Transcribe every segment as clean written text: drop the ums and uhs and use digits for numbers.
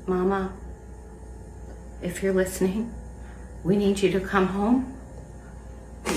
Mama, if you're listening, we need you to come home.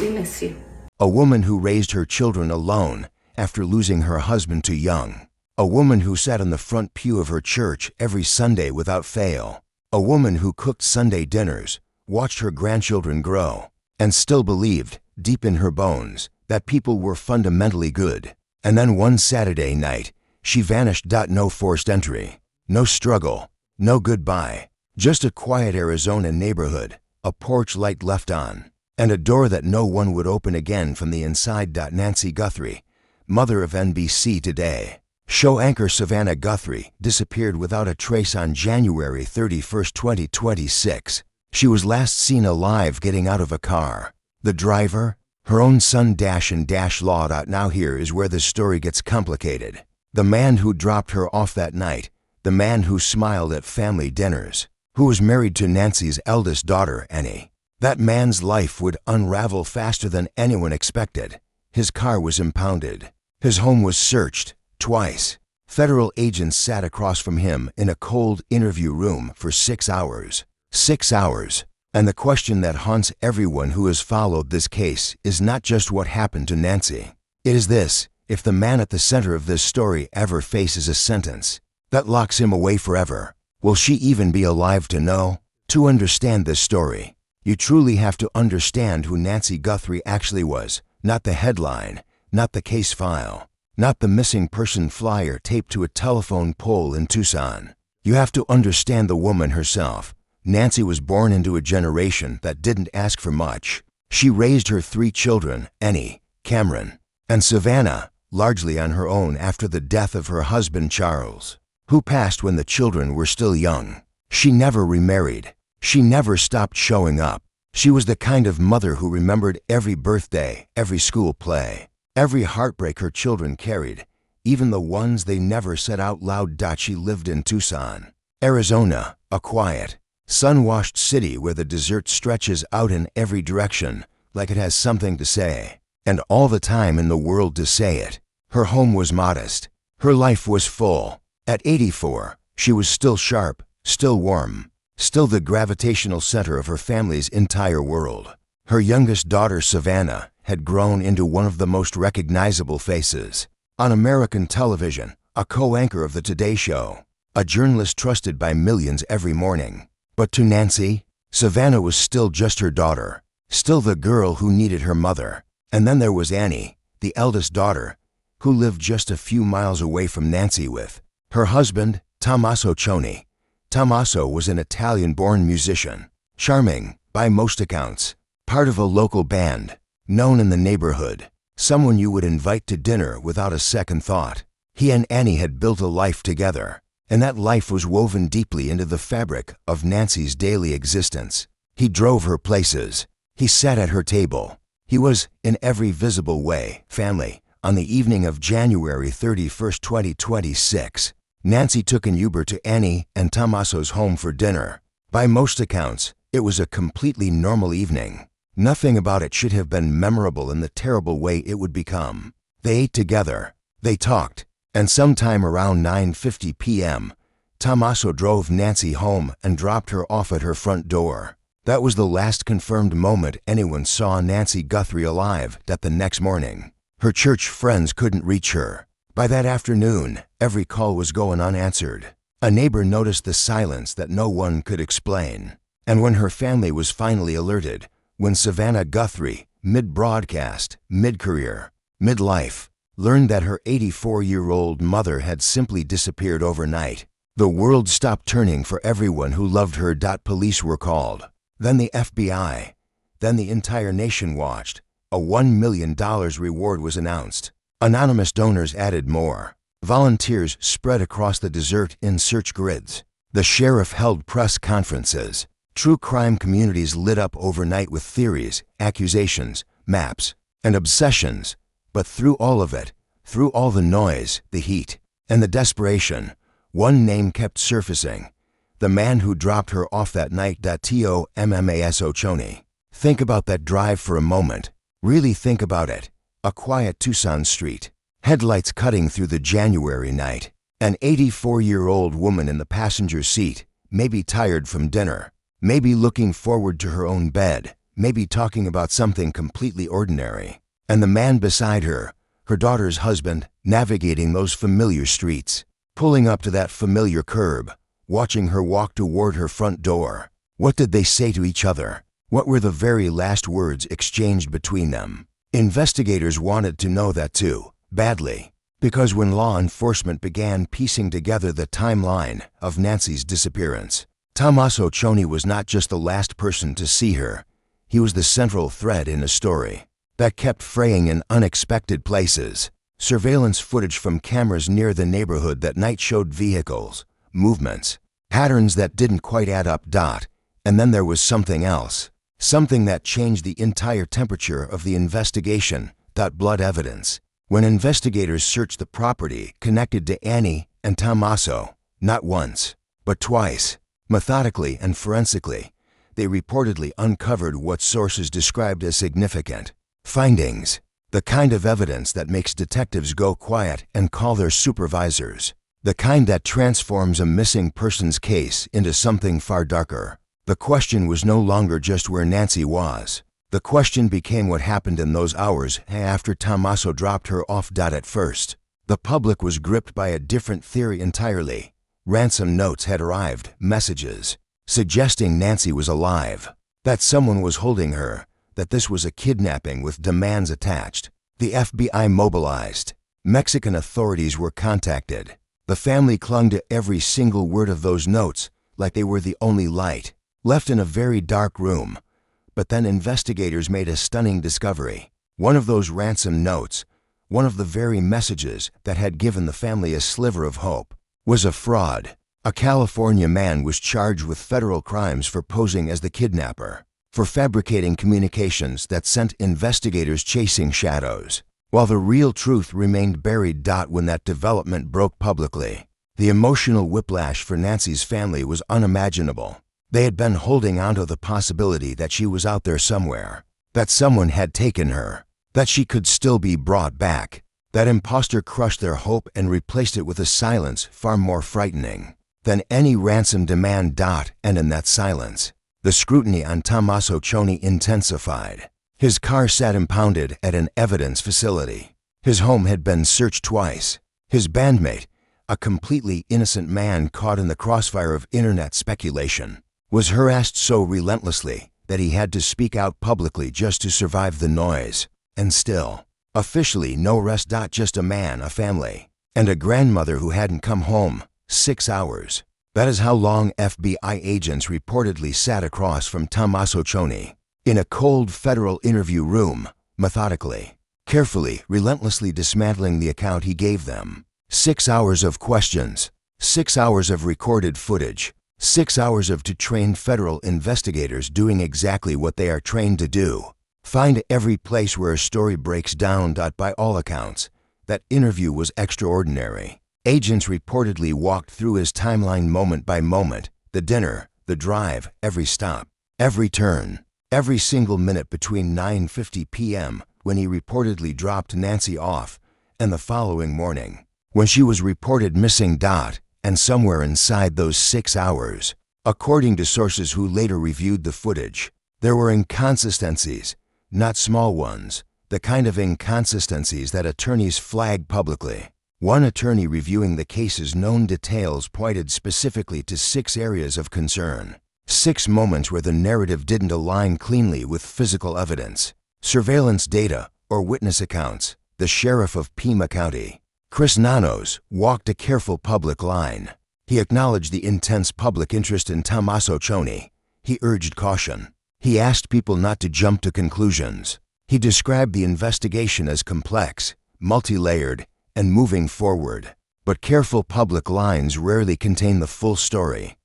We miss you. A woman who raised her children alone after losing her husband too young. A woman who sat in the front pew of her church every Sunday without fail. A woman who cooked Sunday dinners, watched her grandchildren grow, and still believed, deep in her bones, that people were fundamentally good. And then one Saturday night, she vanished. No forced entry, no struggle, no goodbye, just a quiet Arizona neighborhood, a porch light left on, and a door that no one would open again from the inside. Nancy Guthrie, mother of NBC Today show anchor Savannah Guthrie, disappeared without a trace on January 31, 2026. She was last seen alive getting out of a car. The driver? Her own son. Law. Now here is where the story gets complicated. The man who dropped her off that night, the man who smiled at family dinners, who was married to Nancy's eldest daughter, Annie. That man's life would unravel faster than anyone expected. His car was impounded. His home was searched. Twice. Federal agents sat across from him in a cold interview room for 6 hours. 6 hours. And the question that haunts everyone who has followed this case is not just what happened to Nancy. It is this: if the man at the center of this story ever faces a sentence that locks him away forever, will she even be alive to know? To understand this story, you truly have to understand who Nancy Guthrie actually was, not the headline, not the case file, not the missing person flyer taped to a telephone pole in Tucson. You have to understand the woman herself. Nancy was born into a generation that didn't ask for much. She raised her 3 children, Annie, Cameron, and Savannah, largely on her own after the death of her husband Charles, who passed when the children were still young. She never remarried. She never stopped showing up. She was the kind of mother who remembered every birthday, every school play, every heartbreak her children carried, even the ones they never said out loud. She lived in Tucson, Arizona, a quiet, sun-washed city where the desert stretches out in every direction like it has something to say, and all the time in the world to say it. Her home was modest. Her life was full. At 84, she was still sharp, still warm, still the gravitational center of her family's entire world. Her youngest daughter, Savannah, had grown into one of the most recognizable faces on American television, a co-anchor of the Today Show, a journalist trusted by millions every morning. But to Nancy, Savannah was still just her daughter, still the girl who needed her mother. And then there was Annie, the eldest daughter, who lived just a few miles away from Nancy with her husband, Tommaso Cioni. Tommaso was an Italian-born musician, charming by most accounts, part of a local band, known in the neighborhood, someone you would invite to dinner without a second thought. He and Annie had built a life together, and that life was woven deeply into the fabric of Nancy's daily existence. He drove her places. He sat at her table. He was, in every visible way, family. On the evening of January 31, 2026, Nancy took an Uber to Annie and Tommaso's home for dinner. By most accounts, it was a completely normal evening. Nothing about it should have been memorable in the terrible way it would become. They ate together. They talked. And sometime around 9:50 p.m., Tommaso drove Nancy home and dropped her off at her front door. That was the last confirmed moment anyone saw Nancy Guthrie alive. That the next morning, her church friends couldn't reach her. By that afternoon, every call was going unanswered. A neighbor noticed the silence that no one could explain. And when her family was finally alerted, when Savannah Guthrie, mid-broadcast, mid-career, mid-life, learned that her 84-year-old mother had simply disappeared overnight, the world stopped turning for everyone who loved her. Police were called. Then the FBI. Then the entire nation watched. A $1 million reward was announced. Anonymous donors added more. Volunteers spread across the desert in search grids. The sheriff held press conferences. True crime communities lit up overnight with theories, accusations, maps, and obsessions. But through all of it, through all the noise, the heat, and the desperation, one name kept surfacing. The man who dropped her off that night. Tommaso Cioni. Think about that drive for a moment. Really think about it. A quiet Tucson street. Headlights cutting through the January night. An 84-year-old woman in the passenger seat. maybe tired from dinner, maybe looking forward to her own bed, maybe talking about something completely ordinary. And the man beside her, her daughter's husband, navigating those familiar streets, pulling up to that familiar curb, watching her walk toward her front door. What did they say to each other? What were the very last words exchanged between them? Investigators wanted to know that too, badly, because when law enforcement began piecing together the timeline of Nancy's disappearance, Tommaso Cioni was not just the last person to see her, he was the central thread in a story that kept fraying in unexpected places. Surveillance footage from cameras near the neighborhood that night showed vehicles, movements, patterns that didn't quite add up. And then there was something else, something that changed the entire temperature of the investigation. Blood evidence. When investigators searched the property connected to Annie and Tommaso, not once, but twice, methodically and forensically, they reportedly uncovered what sources described as significant findings, the kind of evidence that makes detectives go quiet and call their supervisors, the kind that transforms a missing person's case into something far darker. The question was no longer just where Nancy was. The question became what happened in those hours after Tommaso dropped her off. At first, the public was gripped by a different theory entirely. Ransom notes had arrived, messages, suggesting Nancy was alive, that someone was holding her, that this was a kidnapping with demands attached. The FBI mobilized. Mexican authorities were contacted. The family clung to every single word of those notes like they were the only light, left in a very dark room. But then investigators made a stunning discovery. One of those ransom notes, one of the very messages that had given the family a sliver of hope, was a fraud. A California man was charged with federal crimes for posing as the kidnapper, for fabricating communications that sent investigators chasing shadows, while the real truth remained buried. When that development broke publicly, the emotional whiplash for Nancy's family was unimaginable. They had been holding on to the possibility that she was out there somewhere, that someone had taken her, that she could still be brought back. That imposter crushed their hope and replaced it with a silence far more frightening than any ransom demand. And in that silence, the scrutiny on Tommaso Cioni intensified. His car sat impounded at an evidence facility. His home had been searched twice. His bandmate, a completely innocent man caught in the crossfire of internet speculation, was harassed so relentlessly that he had to speak out publicly just to survive the noise. And still, officially no arrest. Just a man, a family, and a grandmother who hadn't come home. 6 hours. That is how long FBI agents reportedly sat across from Tommaso Cioni, in a cold federal interview room, methodically, carefully, relentlessly dismantling the account he gave them. 6 hours of questions, 6 hours of recorded footage, 6 hours of trained federal investigators doing exactly what they are trained to do. Find every place where a story breaks down. By all accounts, that interview was extraordinary. Agents reportedly walked through his timeline moment by moment, the dinner, the drive, every stop, every turn, every single minute between 9:50 p.m., when he reportedly dropped Nancy off, and the following morning, when she was reported missing. And somewhere inside those 6 hours, according to sources who later reviewed the footage, there were inconsistencies, not small ones, the kind of inconsistencies that attorneys flag publicly. One attorney reviewing the case's known details pointed specifically to 6 areas of concern, 6 moments where the narrative didn't align cleanly with physical evidence, surveillance data, or witness accounts. The sheriff of Pima County, Chris Nanos, walked a careful public line. He acknowledged the intense public interest in Tommaso Cioni. He urged caution. He asked people not to jump to conclusions. He described the investigation as complex, multi-layered, and moving forward. But careful public lines rarely contain the full story.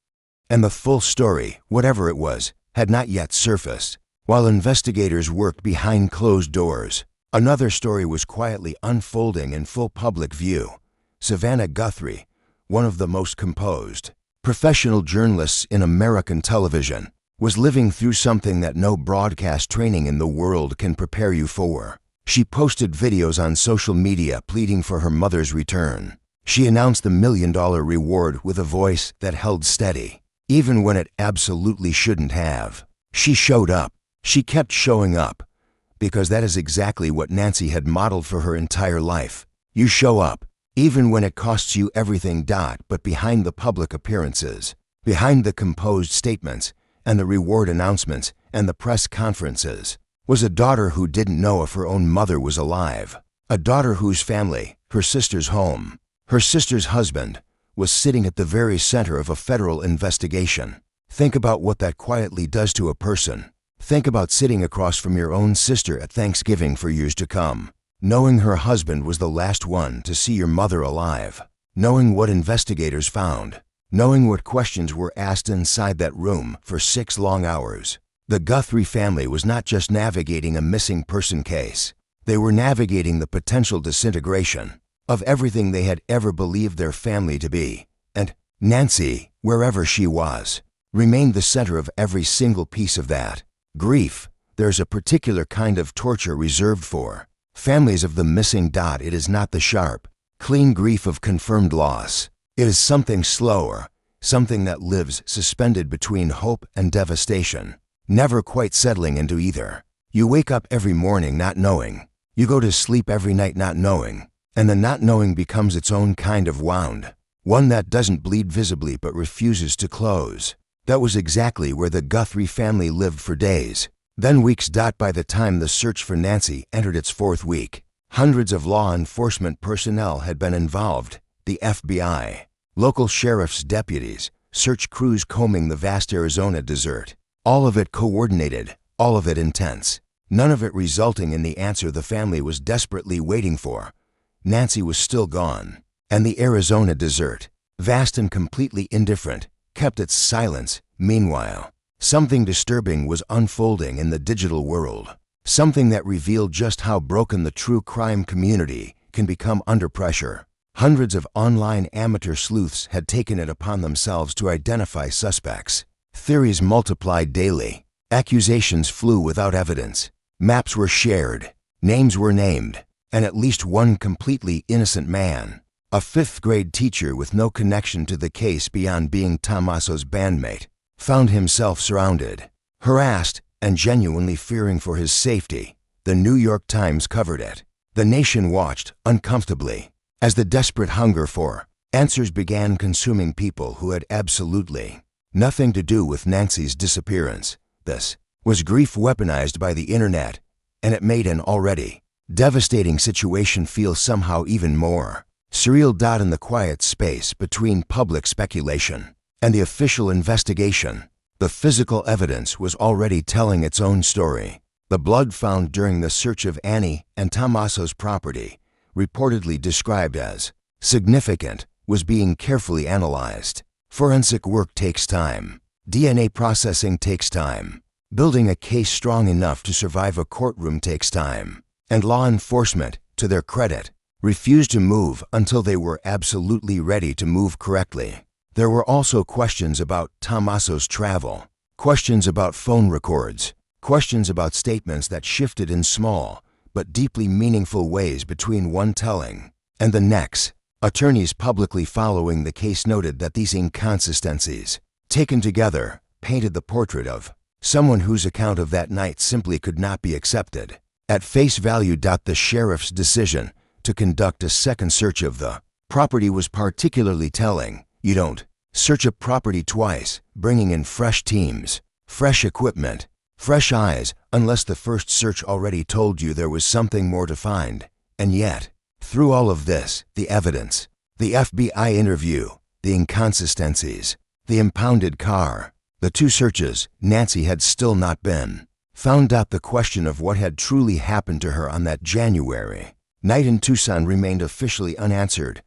And the full story, whatever it was, had not yet surfaced. While investigators worked behind closed doors, another story was quietly unfolding in full public view. Savannah Guthrie, one of the most composed, professional journalists in American television, was living through something that no broadcast training in the world can prepare you for. She posted videos on social media pleading for her mother's return. She announced the $1 million reward with a voice that held steady, even when it absolutely shouldn't have. She showed up. She kept showing up, because that is exactly what Nancy had modeled for her entire life. You show up, even when it costs you everything. But behind the public appearances, behind the composed statements and the reward announcements and the press conferences, was a daughter who didn't know if her own mother was alive. A daughter whose family, her sister's home, her sister's husband, was sitting at the very center of a federal investigation. Think about what that quietly does to a person. Think about sitting across from your own sister at Thanksgiving for years to come, knowing her husband was the last one to see your mother alive, knowing what investigators found, knowing what questions were asked inside that room for 6 long hours. The Guthrie family was not just navigating a missing person case. They were navigating the potential disintegration of everything they had ever believed their family to be. And Nancy, wherever she was, remained the center of every single piece of that. Grief. There's a particular kind of torture reserved for families of the missing. It is not the sharp, clean grief of confirmed loss. It is something slower, something that lives suspended between hope and devastation, never quite settling into either. You wake up every morning not knowing. You go to sleep every night not knowing. And the not knowing becomes its own kind of wound, one that doesn't bleed visibly but refuses to close. That was exactly where the Guthrie family lived for days, then weeks. By the time the search for Nancy entered its 4th week, hundreds of law enforcement personnel had been involved. The FBI, local sheriff's deputies, search crews combing the vast Arizona desert. All of it coordinated, all of it intense, none of it resulting in the answer the family was desperately waiting for. Nancy was still gone, and the Arizona desert, vast and completely indifferent, kept its silence. Meanwhile, something disturbing was unfolding in the digital world, something that revealed just how broken the true crime community can become under pressure. Hundreds of online amateur sleuths had taken it upon themselves to identify suspects. Theories multiplied daily. Accusations flew without evidence. Maps were shared. Names were named. And at least one completely innocent man, a 5th-grade teacher with no connection to the case beyond being Tommaso's bandmate, found himself surrounded, harassed, and genuinely fearing for his safety. The New York Times covered it. The nation watched, uncomfortably, as the desperate hunger for answers began consuming people who had absolutely nothing to do with Nancy's disappearance. This was grief weaponized by the internet, and it made an already devastating situation feel somehow even more surreal. In the quiet space between public speculation and the official investigation, the physical evidence was already telling its own story. The blood found during the search of Annie and Tommaso's property, reportedly described as significant, was being carefully analyzed. Forensic work takes time. DNA processing takes time. Building a case strong enough to survive a courtroom takes time. And law enforcement, to their credit, refused to move until they were absolutely ready to move correctly. There were also questions about Tommaso's travel, questions about phone records, questions about statements that shifted in small but deeply meaningful ways between one telling and the next. Attorneys publicly following the case noted that these inconsistencies, taken together, painted the portrait of someone whose account of that night simply could not be accepted at face value. The sheriff's decision to conduct a second search of the property was particularly telling. You don't search a property twice, bringing in fresh teams, fresh equipment, fresh eyes, unless the first search already told you there was something more to find. And yet, through all of this, the evidence, the FBI interview, the inconsistencies, the impounded car, the 2 searches, Nancy had still not been found. The question of what had truly happened to her on that January night in Tucson remained officially unanswered,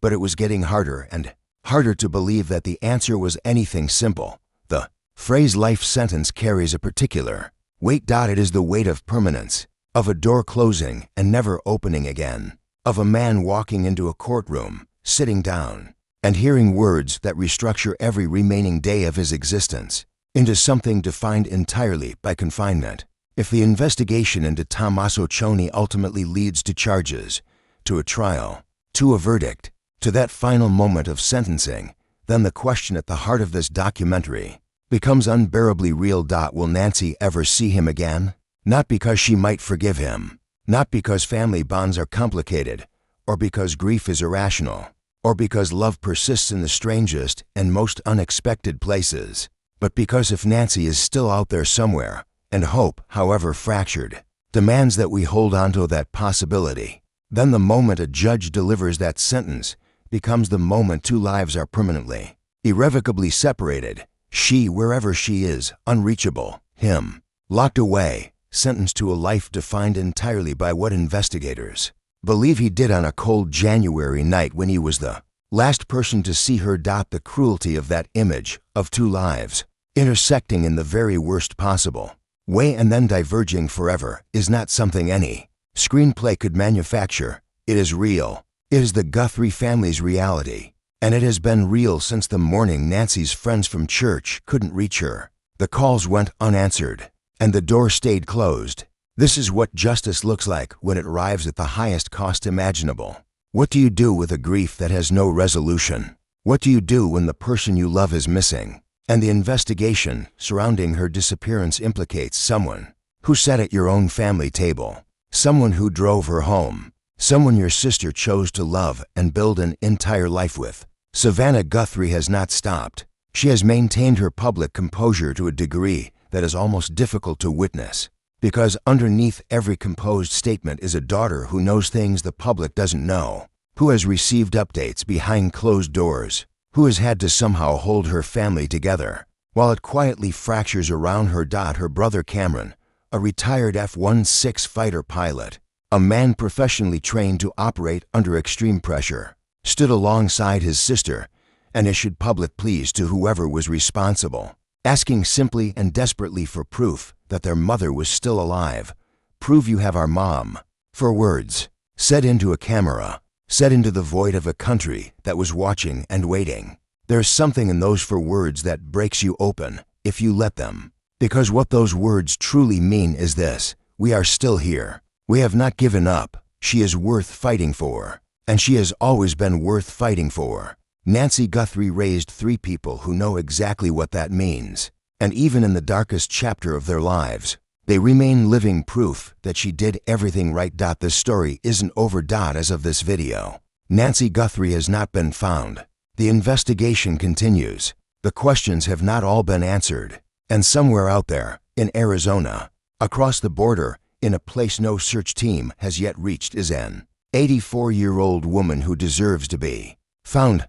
but it was getting harder and harder to believe that the answer was anything simple. The phrase life sentence carries a particular weight. It is the weight of permanence, of a door closing and never opening again, of a man walking into a courtroom, sitting down, and hearing words that restructure every remaining day of his existence into something defined entirely by confinement. If the investigation into Tommaso Cioni ultimately leads to charges, to a trial, to a verdict, to that final moment of sentencing, then the question at the heart of this documentary becomes unbearably real. Will Nancy ever see him again? Not because she might forgive him, not because family bonds are complicated, or because grief is irrational, or because love persists in the strangest and most unexpected places, but because if Nancy is still out there somewhere, and hope, however fractured, demands that we hold on to that possibility, then the moment a judge delivers that sentence becomes the moment two lives are permanently, irrevocably separated. She, wherever she is, unreachable. Him, locked away, sentenced to a life defined entirely by what investigators believe he did on a cold January night when he was the last person to see her. The cruelty of that image of two lives intersecting in the very worst possible way and then diverging forever is not something any screenplay could manufacture. It is real. It is the Guthrie family's reality, and it has been real since the morning Nancy's friends from church couldn't reach her. The calls went unanswered, and the door stayed closed. This is what justice looks like when it arrives at the highest cost imaginable. What do you do with a grief that has no resolution? What do you do when the person you love is missing, and the investigation surrounding her disappearance implicates someone who sat at your own family table, someone who drove her home, someone your sister chose to love and build an entire life with? Savannah Guthrie has not stopped. She has maintained her public composure to a degree that is almost difficult to witness, because underneath every composed statement is a daughter who knows things the public doesn't know, who has received updates behind closed doors, who has had to somehow hold her family together, while it quietly fractures around her. Her brother Cameron, a retired F-16 fighter pilot, a man professionally trained to operate under extreme pressure, stood alongside his sister and issued public pleas to whoever was responsible, asking simply and desperately for proof that their mother was still alive. Prove you have our mom. For words, said into a camera, said into the void of a country that was watching and waiting. There's something in those for words that breaks you open if you let them. Because what those words truly mean is this: we are still here. We have not given up. She is worth fighting for, and she has always been worth fighting for. Nancy Guthrie raised three people who know exactly what that means, and even in the darkest chapter of their lives, they remain living proof that she did everything right. This story isn't over. As of this video, Nancy Guthrie has not been found. The investigation continues. The questions have not all been answered, and somewhere out there, in Arizona, across the border, in a place no search team has yet reached, is an 84-year-old woman who deserves to be found.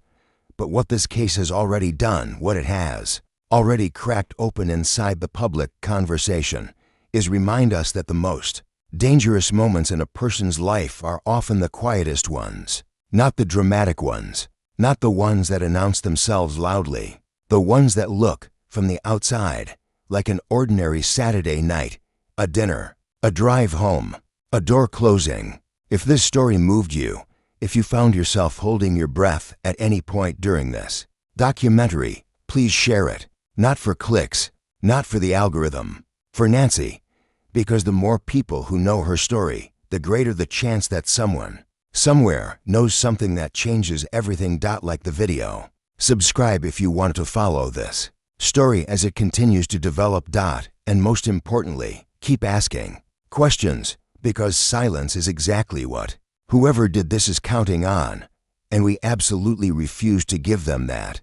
But what this case has already done, what it has already cracked open inside the public conversation, is remind us that the most dangerous moments in a person's life are often the quietest ones, not the dramatic ones, not the ones that announce themselves loudly, the ones that look, from the outside, like an ordinary Saturday night, a dinner, a drive home, a door closing. If this story moved you, if you found yourself holding your breath at any point during this documentary, please share it. Not for clicks, not for the algorithm, for Nancy, because the more people who know her story, the greater the chance that someone, somewhere, knows something that changes everything. Like the video. Subscribe if you want to follow this story as it continues to develop. And most importantly, keep asking questions, because silence is exactly what whoever did this is counting on, and we absolutely refuse to give them that.